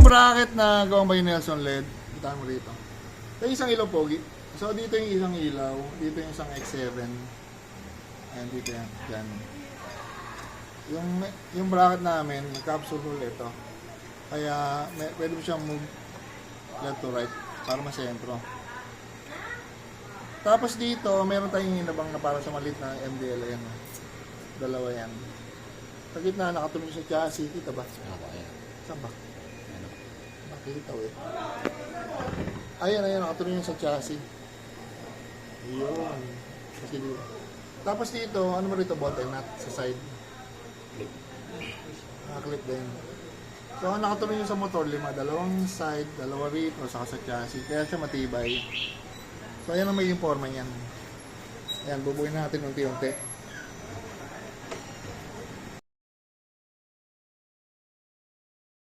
bracket na gawang by Nelson LED. Kita mo rito. Ito yung isang ilaw pogi. So dito yung isang ilaw, dito yung isang X7. Ayan dito yan. Yan. Yung bracket namin, capsule hole ito. Kaya pwede mo siyang move left to right para masentro. Tapos dito, meron tayong inabang na para sa maliit na MDL. Ayan. Dalawa yan. Sa gitna, nakatulong sa chassis. Kita ba? Saan ba? Nakita eh. Ayan, nakatulong sa chassis. Ayun. Kasi dito. Tapos dito, ano mo rito, button nut sa side. Nakaklip din. So, ang nakatulong yun sa motor, 5. Dalawang side, dalawa rito, saka sa chassis. Kaya siya matibay. So, ayan ang may informa niyan. Ayan, bubuin natin unti-unti.